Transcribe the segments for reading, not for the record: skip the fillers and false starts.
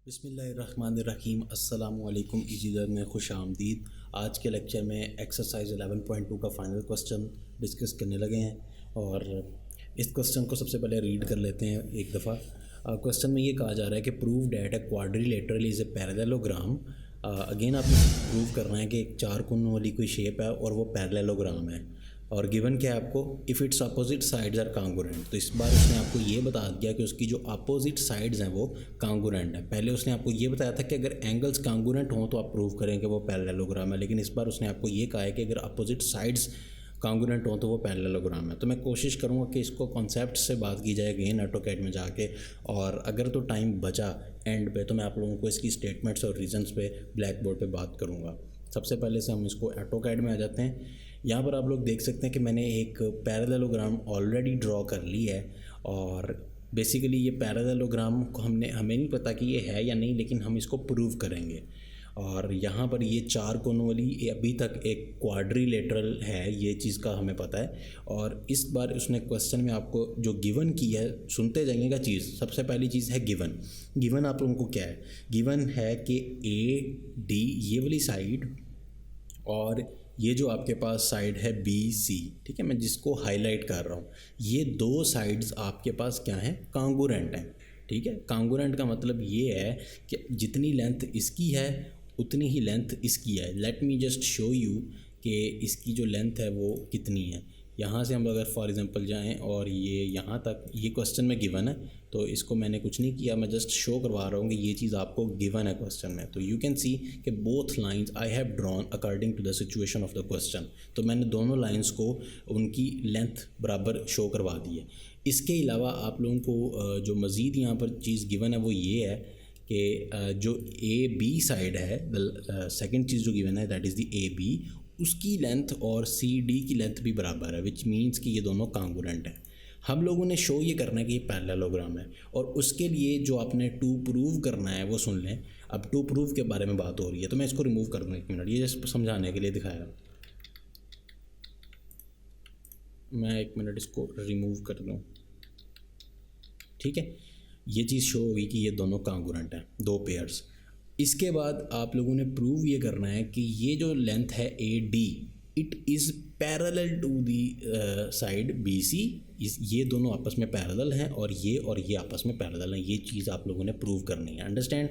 बिस्मिल्लाहिर्रहमानिर्रहीम अस्सलामुअलैकुम इज़ीदर में खुश आमदीद। आज के लेक्चर में एक्सरसाइज 11.2 का फाइनल क्वेश्चन डिस्कस करने लगे हैं और इस क्वेश्चन को सबसे पहले रीड कर लेते हैं एक दफ़ा। क्वेश्चन में ये कहा जा रहा है कि prove that a quadrilateral is a parallelogram. Again आपने प्रूव करना है कि एक चार कोनों वाली कोई शेप है और वो पैरेललोग्राम है और गिवन क्या है आपको, if its opposite sides are congruent. तो इस बार उसने आपको ये बता दिया कि उसकी जो अपोजिट साइड्स हैं वो कांगुरेंट है। पहले उसने आपको ये बताया था कि अगर एंगल्स कांगुरेंट हों तो आप प्रूव करें कि वो पैरेललोग्राम है, लेकिन इस बार उसने आपको ये कहा है कि अगर अपोजिट साइड्स कांगुरेंट हों तो वो पैरेललोग्राम है। तो मैं कोशिश करूँगा कि इसको कॉन्सेप्ट से बात की जाए अगेन ऑटोकैड में जाके, और अगर तो टाइम बचा एंड पे तो मैं आप लोगों को इसकी स्टेटमेंट्स और रीजंस पे ब्लैक बोर्ड पे बात करूँगा। सबसे पहले से हम इसको ऑटोकैड में आ जाते हैं। यहाँ पर आप लोग देख सकते हैं कि मैंने एक पैरेललोग्राम ऑलरेडी ड्रॉ कर ली है और बेसिकली ये पैरेललोग्राम को हमें नहीं पता कि ये है या नहीं, लेकिन हम इसको प्रूव करेंगे। और यहाँ पर ये चार कोनों वाली अभी तक एक क्वाड्रिलेटरल है, ये चीज़ का हमें पता है। और इस बार उसने क्वेश्चन में आपको जो गिवन की है, सुनते जाइएगा चीज़। सबसे पहली चीज़ है गिवन। गिवन आप लोगों को क्या है? गिवन है कि ए डी ये वाली साइड और ये जो आपके पास साइड है बी सी, ठीक है, मैं जिसको हाईलाइट कर रहा हूँ, ये दो साइड्स आपके पास क्या हैं? कांगुरेंट हैं। ठीक है, कांगुरेंट का मतलब ये है कि जितनी लेंथ इसकी है उतनी ही लेंथ इसकी है। Let me just show you कि इसकी जो लेंथ है वो कितनी है। यहाँ से हम अगर फॉर एग्जांपल जाएं और ये यहाँ तक, ये क्वेश्चन में गिवन है तो इसको मैंने कुछ नहीं किया, मैं जस्ट शो करवा रहा हूँ कि ये चीज़ आपको गिवन है क्वेश्चन में। तो यू कैन सी कि both lines I have drawn according to the situation of the question. तो मैंने दोनों लाइंस को उनकी लेंथ बराबर शो करवा दी है। इसके अलावा आप लोगों को जो मज़ीद यहाँ पर चीज़ गिवन है वो ये है कि जो ए बी साइड है, द सेकेंड चीज़ जो गिवन है that is the A B, उसकी लेंथ और सी डी की लेंथ भी बराबर है, विच मीन्स कि ये दोनों कांगुरेंट हैं। हम लोगों ने शो ये करना है कि ये पैरेललोग्राम है, और उसके लिए जो आपने टू प्रूव करना है वो सुन लें। अब टू प्रूव के बारे में बात हो रही है तो मैं इसको रिमूव कर दूँ, एक मिनट, ये जस्ट समझाने के लिए दिखाया। मैं एक मिनट इसको रिमूव कर दूँ, ठीक है। ये चीज़ शो होगी कि ये दोनों कांगुरेंट हैं, दो पेयर्स। इसके बाद आप लोगों ने प्रूव ये करना है कि ये जो लेंथ है A D, it is parallel to the side B C. ये दोनों आपस में पैरेलल हैं और ये आपस में पैरेलल हैं। ये चीज़ आप लोगों ने प्रूव करनी है, अंडरस्टैंड।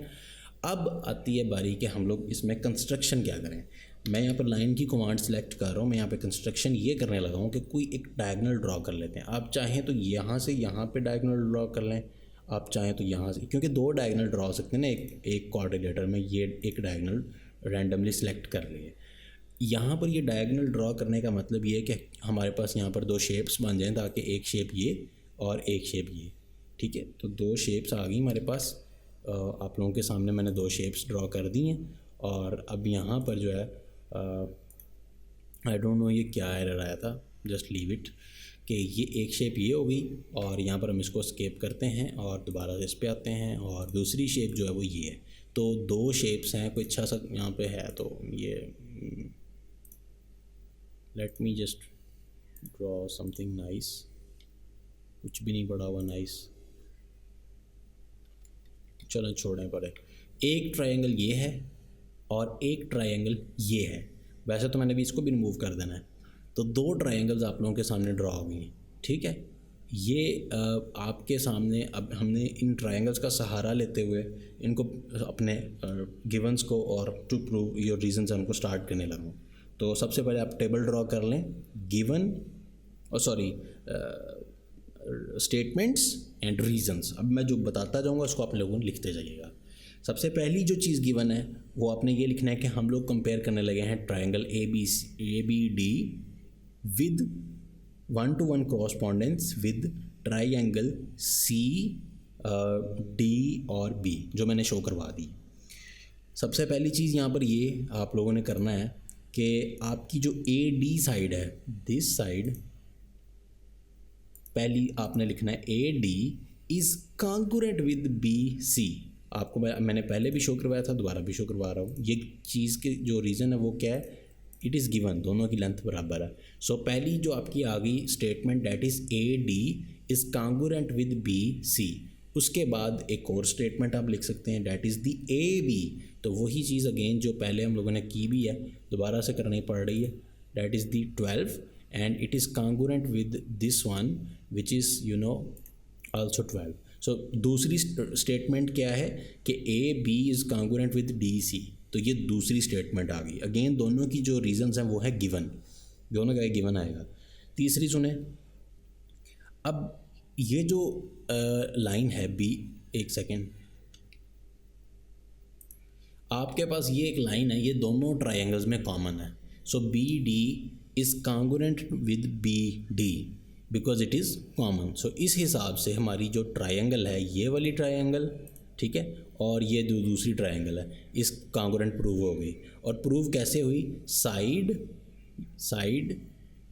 अब आती है बारी कि हम लोग इसमें कंस्ट्रक्शन क्या करें। मैं यहाँ पर लाइन की कमांड सेलेक्ट कर रहा हूँ। मैं यहाँ पे कंस्ट्रक्शन ये करने लगा हूँ कि कोई एक डायगोनल ड्रॉ कर लेते हैं। आप चाहें तो यहाँ से यहाँ पे डायगोनल ड्रॉ कर लें, आप चाहें तो यहाँ से, क्योंकि दो डायगोनल ड्रॉ हो सकते हैं ना एक क्वाड्रिलेटर में। ये एक डायगोनल रैंडमली सिलेक्ट कर लिए। यहाँ पर ये डायगोनल ड्रॉ करने का मतलब ये है कि हमारे पास यहाँ पर दो शेप्स बन जाएं, ताकि एक शेप ये और एक शेप ये, ठीक है। तो दो शेप्स आ गई हमारे पास। आप लोगों के सामने मैंने दो शेप्स ड्रॉ कर दी हैं। और अब यहाँ पर जो है आई डोंट नो ये क्या एरर आया था, जस्ट लीव इट, कि ये एक शेप ये हो गई और यहाँ पर हम इसको स्केप करते हैं और दोबारा इस पे आते हैं और दूसरी शेप जो है वो ये है। तो दो शेप्स हैं, कोई अच्छा सा यहाँ पे है तो ये let me just draw something nice. कुछ भी नहीं पड़ा हुआ नाइस, चलो छोड़ें पड़े। एक ट्रायंगल ये है और एक ट्रायंगल ये है। वैसे तो मैंने भी इसको भी रिमूव कर देना है। तो दो ट्रायंगल्स आप लोगों के सामने ड्रॉ हो गई, ठीक है। ये आपके सामने अब हमने इन ट्रायंगल्स का सहारा लेते हुए इनको अपने गिवंस को और टू प्रूव योर रीजंस उनको स्टार्ट करने लगा। तो सबसे पहले आप टेबल ड्रॉ कर लें, गिवन और सॉरी स्टेटमेंट्स एंड रीजंस। अब मैं जो बताता जाऊँगा उसको आप लोगों लिखते जाइएगा। सबसे पहली जो चीज़ गिवन है वो आपने ये लिखना है कि हम लोग कंपेयर करने लगे हैं triangle A B D with 1-to-1 correspondence with triangle C D और बी, जो मैंने शो करवा दी। सबसे पहली चीज़ यहाँ पर ये आप लोगों ने करना है कि आपकी जो ए डी साइड है, दिस साइड, पहली आपने लिखना है A D is congruent with B C. आपको मैंने पहले भी शो करवाया था, दोबारा भी शो करवा रहा हूँ। ये चीज़ के जो रीज़न है वो क्या है, इट इज़ गिवन, दोनों की लेंथ बराबर है। सो पहली जो आपकी आ गई statement that is A D is congruent with B C. उसके बाद एक और स्टेटमेंट आप लिख सकते हैं, that is the A B. तो वही चीज़ अगेन जो पहले हम लोगों ने की भी है, दोबारा से करनी पड़ रही है, that is the 12 and it is congruent with this one which is also 12। So दूसरी स्टेटमेंट क्या है कि A B is congruent with D C. तो ये दूसरी स्टेटमेंट आ गई। अगेन दोनों की जो रीजंस हैं वो है गिवन, दोनों का गिवन आएगा। तीसरी सुने, अब ये जो लाइन है बी, एक सेकेंड, आपके पास ये एक लाइन है, ये दोनों ट्रायंगल्स में कॉमन है। So B D is congruent with B D because it is common. सो इस हिसाब से हमारी जो ट्रायंगल है, ये वाली ट्रायंगल, ठीक है, और ये जो दूसरी ट्रायंगल है, इस कॉन्ग्रुएंट प्रूव हो गई। और प्रूव कैसे हुई? साइड साइड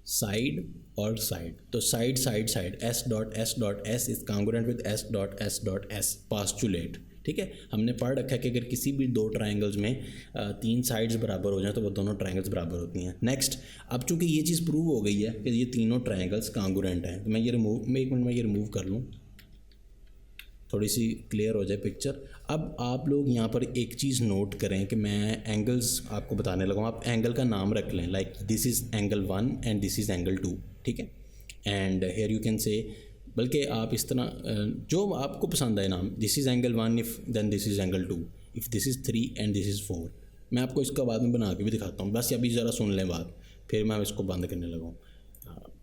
साइड और साइड। तो side side side, S dot S is congruent with S dot S postulate. ठीक है, हमने पढ़ रखा है कि अगर किसी भी दो ट्रायंगल्स में तीन साइड्स बराबर हो जाए तो वो दोनों ट्रायंगल्स बराबर होती हैं। नेक्स्ट, अब चूंकि ये चीज़ प्रूव हो गई है कि ये तीनों ट्रायंगल्स कॉन्ग्रुएंट हैं, तो मैं एक मिनट में ये रिमूव कर लूँ, थोड़ी सी क्लियर हो जाए पिक्चर। अब आप लोग यहाँ पर एक चीज़ नोट करें कि मैं एंगल्स आपको बताने लगा हूँ, आप एंगल का नाम रख लें, like this is angle 1 and this is angle 2, ठीक है। And hair you can say, बल्कि आप इस तरह जो आपको पसंद आए नाम, this is angle 1 if then this is angle 2 if this is 3 and this is 4। मैं आपको इसका बाद में बना के भी दिखाता हूँ, बस अभी ज़रा सुन लें बात, फिर मैं इसको बंद करने लगा हूँ।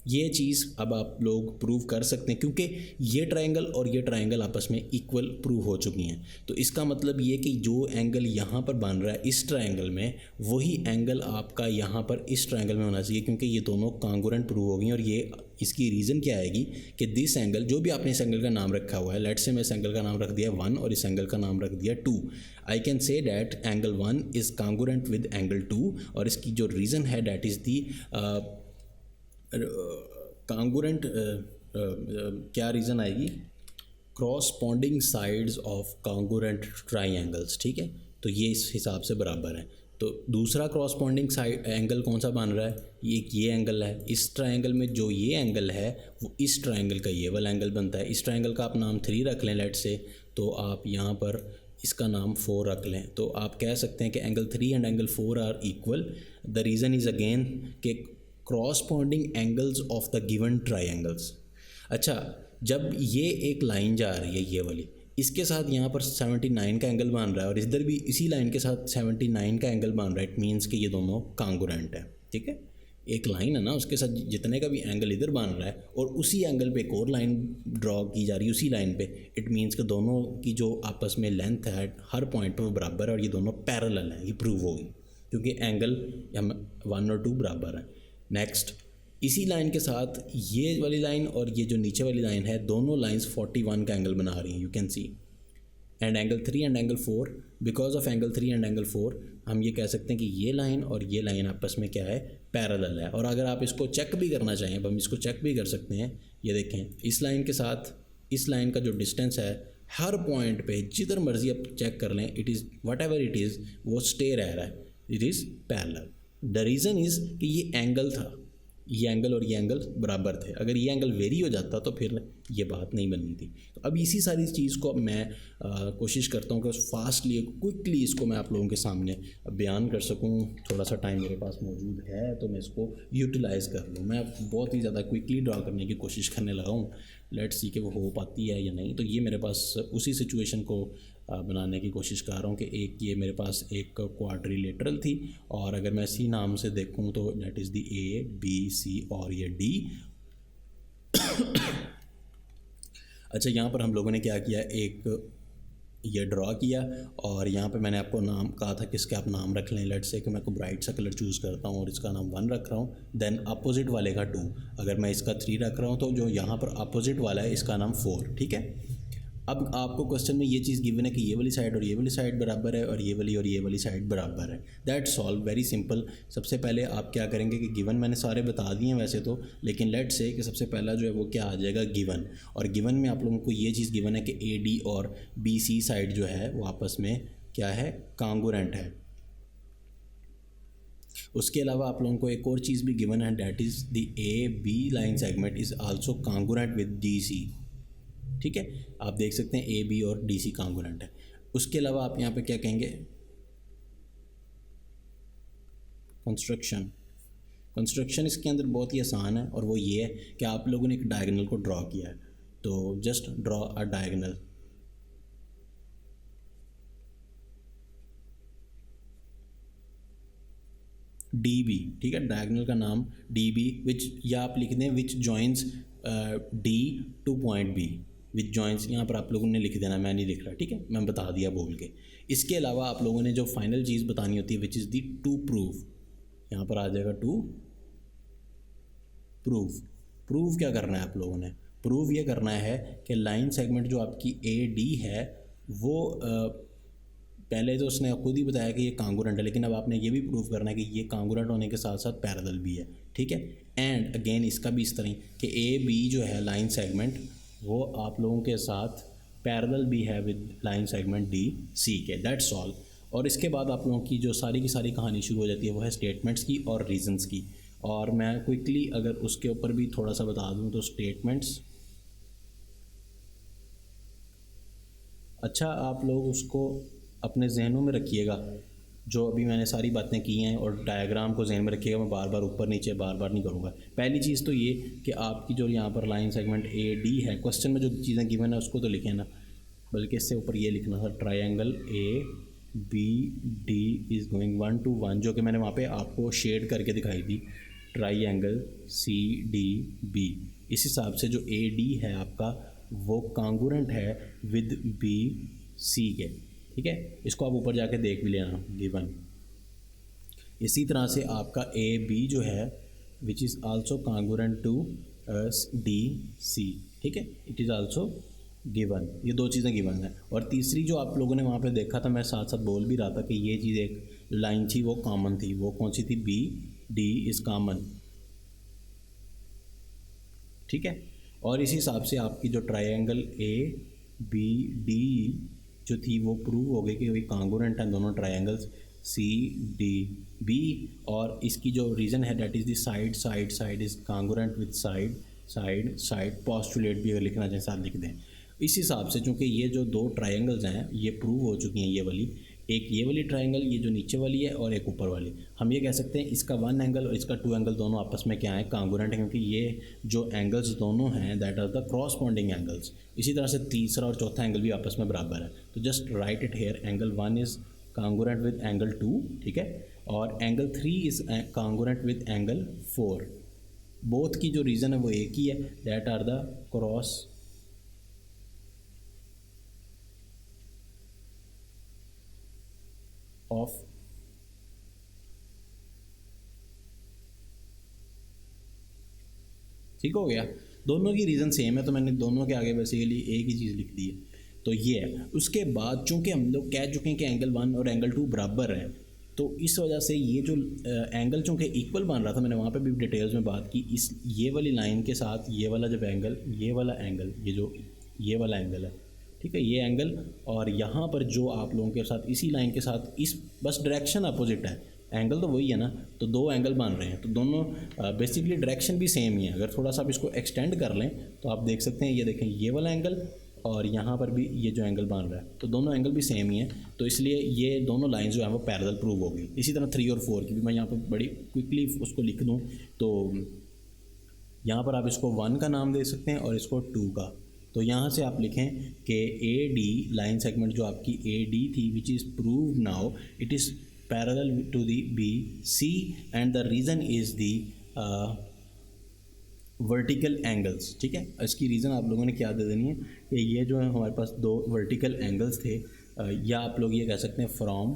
ये चीज़ अब आप लोग प्रूव कर सकते हैं क्योंकि ये ट्रायंगल और ये ट्रायंगल आपस में इक्वल प्रूव हो चुकी हैं। तो इसका मतलब ये कि जो एंगल यहाँ पर बन रहा है इस ट्रायंगल में, वही एंगल आपका यहाँ पर इस ट्रायंगल में होना चाहिए, क्योंकि ये दोनों कॉन्ग्रुएंट प्रूव हो गई। और ये इसकी रीज़न क्या आएगी कि दिस एंगल, जो भी आपने इस एंगल का नाम रखा हुआ है, लेट्स से मैं इस एंगल का नाम रख दिया 1 और इस एंगल का नाम रख दिया 2, I can say that angle 1 is congruent with angle 2। और इसकी जो रीज़न है डैट इज़ दी कॉन्ग्रुएंट, क्या रीज़न आएगी, corresponding sides of congruent triangles, ठीक है। तो ये इस हिसाब से बराबर है। तो दूसरा क्रॉसपॉन्डिंग साइड एंगल कौन सा बन रहा है, ये एंगल है। इस ट्रायंगल में जो ये एंगल है वो इस ट्रायंगल का ये वाला एंगल बनता है। इस ट्रायंगल का आप नाम 3 रख लें लेट से, तो आप यहाँ पर इसका नाम 4 रख लें, तो आप कह सकते हैं कि angle 3 and angle 4 are equal. The reason is again कि corresponding angles of the given triangles. अच्छा, जब ये एक लाइन जा रही है ये वाली, इसके साथ यहाँ पर 79 का एंगल बन रहा है और इधर भी इसी लाइन के साथ 79 का एंगल बन रहा है, इट मीन्स कि ये दोनों कॉन्ग्रुएंट है, ठीक है। एक लाइन है ना, उसके साथ जितने का भी एंगल इधर बन रहा है और उसी एंगल पे एक और लाइन ड्रॉ की जा रही है उसी लाइन पे, इट मीन्स कि दोनों की जो आपस में लेंथ है हर पॉइंट पर वो बराबर है और ये दोनों पैरेलल हैं। ये प्रूव होगी क्योंकि एंगल हम 1 और 2 बराबर हैं। नेक्स्ट, इसी लाइन के साथ ये वाली लाइन और ये जो नीचे वाली लाइन है, दोनों लाइंस 41 का एंगल बना रही हैं, you can C. And angle 3 and angle 4, because of angle 3 and angle 4 हम ये कह सकते हैं कि ये लाइन और ये लाइन आपस में क्या है, पैरेलल है। और अगर आप इसको चेक भी करना चाहें, अब हम इसको चेक भी कर सकते हैं। ये देखें, इस लाइन के साथ इस लाइन का जो डिस्टेंस है, हर पॉइंट पे जिधर मर्जी आप चेक कर लें, it is what ever it is, वो स्टे रह रहा है, it is parallel. The reason is कि ये एंगल था, ये एंगल और ये एंगल बराबर थे। अगर ये एंगल वेरी हो जाता तो फिर ये बात नहीं बननी थी। तो अब इसी सारी चीज़ को मैं कोशिश करता हूँ कि फास्टली क्विकली इसको मैं आप लोगों के सामने बयान कर सकूँ। थोड़ा सा टाइम मेरे पास मौजूद है तो मैं इसको यूटिलाइज़ कर लूँ। मैं बहुत ही ज़्यादा क्विकली ड्रा करने की कोशिश करने लगा हूँ, लेट्स सी कि वो हो पाती है या नहीं। तो ये मेरे पास उसी सिचुएशन को बनाने की कोशिश कर रहा हूँ कि एक ये मेरे पास एक क्वाड्रिलेटरल थी और अगर मैं इसी नाम से देखूँ तो that is the A B C और ये डी। अच्छा, यहाँ पर हम लोगों ने क्या किया, एक ये ड्रॉ किया और यहाँ पे मैंने आपको नाम कहा था किसके आप नाम रख लें। लेट्स से कि मैं को ब्राइट सा कलर चूज़ करता हूँ और इसका नाम 1 रख रहा हूँ, देन अपोजिट वाले का 2। अगर मैं इसका 3 रख रहा हूँ तो जो यहाँ पर अपोजिट वाला है इसका नाम 4, ठीक है। अब आपको क्वेश्चन में ये चीज़ गिवन है कि ये वाली साइड और ये वाली साइड बराबर है और ये वाली साइड बराबर है। That's solve, very simple. सबसे पहले आप क्या करेंगे कि गिवन मैंने सारे बता दिए हैं वैसे तो, लेकिन लेट्स से कि सबसे पहला जो है वो क्या आ जाएगा, गिवन। और गिवन में आप लोगों को ये चीज़ गिवन है कि ए डी और बी सी साइड जो है वो आपस में क्या है, कॉन्ग्रुएंट है। उसके अलावा आप लोगों को एक और चीज़ भी गिवन है, that is the A B line segment is also congruent with D C. ठीक है, आप देख सकते हैं ए बी और डी सी कांगुरेंट है। उसके अलावा आप यहाँ पे क्या कहेंगे, कंस्ट्रक्शन इसके अंदर बहुत ही आसान है और वो ये है कि आप लोगों ने एक डायगोनल को ड्रॉ किया है, तो just draw a diagonal. D B, ठीक है, डायगोनल का नाम डी बी, विच, या आप लिख दें which joins D to point B, which joins, यहाँ पर आप लोगों ने लिख देना, मैं नहीं लिख रहा, ठीक है, मैं बता दिया बोल के। इसके अलावा आप लोगों ने जो फाइनल चीज़ बतानी होती है which is the to prove, यहाँ पर आ जाएगा टू प्रूव क्या करना है आप लोगों ने, प्रूव ये करना है कि लाइन सेगमेंट जो आपकी ए डी है वो पहले तो उसने खुद ही बताया कि ये कांगुरेंट है, लेकिन अब आपने ये भी प्रूव करना है कि ये कांगुरेंट होने के साथ साथ पैरेलल भी है, ठीक है। एंड अगेन इसका भी इस तरह कि ए बी जो है लाइन सेगमेंट वो आप लोगों के साथ पैरेलल भी है with line segment D C के, दैट्स ऑल। और इसके बाद आप लोगों की जो सारी की सारी कहानी शुरू हो जाती है वो है स्टेटमेंट्स की और रीजंस की। और मैं क्विकली अगर उसके ऊपर भी थोड़ा सा बता दूं तो स्टेटमेंट्स, अच्छा आप लोग उसको अपने जहनों में रखिएगा, जो अभी मैंने सारी बातें की हैं, और डायग्राम को जहन में रखिएगा, मैं बार बार ऊपर नीचे बार बार नहीं करूँगा। पहली चीज़ तो ये कि आपकी जो यहाँ पर लाइन सेगमेंट ए डी है, क्वेश्चन में जो चीज़ें गिवन है उसको तो लिखें ना, बल्कि इससे ऊपर ये लिखना था triangle A B D is going 1 to 1, जो कि मैंने वहाँ पे आपको शेड करके दिखाई थी, ट्रायंगल सी डी बी। इस हिसाब से जो ए डी है आपका वो कांगुरेंट है विद बी सी के, ठीक है। इसको आप ऊपर जाके देख भी लेना गिवन। इसी तरह से आपका ए बी जो है which is also congruent to D C, ठीक है, इट इज़ आल्सो गिवन। ये दो चीज़ें गिवन है। और तीसरी जो आप लोगों ने वहाँ पे देखा था, मैं साथ साथ बोल भी रहा था कि ये चीज़ एक लाइन थी वो कॉमन थी, वो कौन सी थी, बी डी इज़ कॉमन, ठीक है। और इस हिसाब से आपकी जो ट्रायंगल ए बी डी जो थी वो प्रूव हो गई कि वही कांगुरेंट हैं दोनों ट्रायंगल्स सी डी बी। और इसकी जो रीज़न है that is the side side side is congruent with side side side, postulate भी अगर लिखना चाहें साथ लिख दें। इस हिसाब से चूँकि ये जो दो ट्रायंगल्स हैं ये प्रूव हो चुकी हैं, ये वाली, एक ये वाली ट्रायंगल, ये जो नीचे वाली है, और एक ऊपर वाली, हम ये कह सकते हैं इसका 1 एंगल और इसका 2 एंगल दोनों आपस में क्या है, कांगुरेंट है, क्योंकि ये जो एंगल्स दोनों हैं that are the corresponding angles. इसी तरह से तीसरा और चौथा एंगल भी आपस में बराबर है, तो just write it here, angle 1 is congruent with angle 2, ठीक है, और angle 3 is congruent with angle 4। Both की जो रीज़न है वो एक ही है, that are the cross of ठीक हो गया, दोनों की रीज़न सेम है, तो मैंने दोनों के आगे बेसिकली एक ही चीज़ लिख दी है, तो ये है। उसके बाद चूंकि हम लोग कह चुके हैं कि एंगल 1 और एंगल 2 बराबर है, तो इस वजह से ये जो एंगल चूँकि इक्वल बन रहा था, मैंने वहाँ पे भी डिटेल्स में बात की, इस ये वाली लाइन के साथ ये वाला जब एंगल, ये वाला एंगल, ये जो ये वाला एंगल है, ठीक है, ये एंगल, और यहाँ पर जो आप लोगों के साथ इसी लाइन के साथ इस बस डायरेक्शन अपोजिट है, एंगल तो वही है ना, तो दो एंगल बन रहे हैं, तो दोनों बेसिकली डायरेक्शन भी सेम ही है। अगर थोड़ा सा आप इसको एक्सटेंड कर लें तो आप देख सकते हैं, ये देखें ये वाला एंगल और यहाँ पर भी ये जो एंगल बन रहा है, तो दोनों एंगल भी सेम ही है, तो इसलिए ये दोनों लाइंस जो है वो पैरेलल प्रूव हो गई। इसी तरह 3 और 4 की भी मैं यहाँ पर बड़ी क्विकली उसको लिख दूँ, तो यहाँ पर आप इसको 1 का नाम दे सकते हैं और इसको 2 का। तो यहाँ से आप लिखें कि ए डी लाइन सेगमेंट जो आपकी ए डी थी which is prove now it is parallel to the B C, and the reason is the vertical angles, ठीक है। इसकी रीज़न आप लोगों ने क्या दे देनी है कि ये जो है हमारे पास दो वर्टिकल एंगल्स थे, या आप लोग ये कह सकते हैं फ्रॉम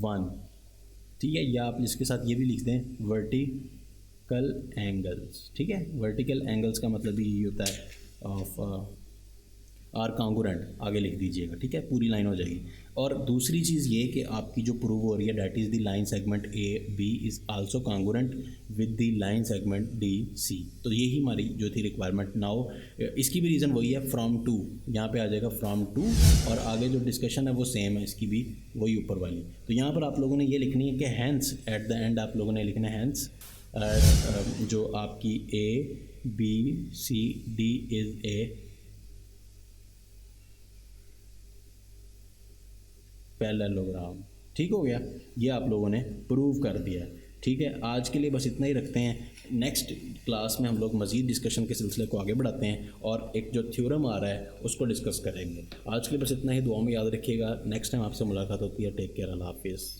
1, ठीक है, या आप इसके साथ ये भी लिख दें वर्टिकल एंगल्स, ठीक है। वर्टिकल एंगल्स का मतलब भी यही होता है ऑफ आर कांगुरेंट, आगे लिख दीजिएगा, ठीक है, पूरी लाइन हो जाएगी। और दूसरी चीज़ ये कि आपकी जो प्रूव हो रही है that is the line segment A B is also congruent with the line segment D C, तो यही हमारी जो थी रिक्वायरमेंट। नाउ इसकी भी रीज़न वही है, फ्रॉम 2, यहाँ पे आ जाएगा फ्रॉम 2, और आगे जो डिस्कशन है वो सेम है, इसकी भी वही ऊपर वाली। तो यहाँ पर आप लोगों ने ये लिखनी है कि हैंस, एट द एंड आप लोगों ने लिखना है हैंस जो आपकी A B C D is a parallelogram. ठीक हो गया, ये आप लोगों ने प्रूव कर दिया। ठीक है, आज के लिए बस इतना ही रखते हैं। नेक्स्ट क्लास में हम लोग मज़ीद डिस्कशन के सिलसिले को आगे बढ़ाते हैं और एक जो थ्योरम आ रहा है उसको डिस्कस करेंगे। आज के लिए बस इतना ही, दुआ में याद रखिएगा। नेक्स्ट टाइम आपसे मुलाकात होती है। टेक केयर, अल्लाह हाफिज़।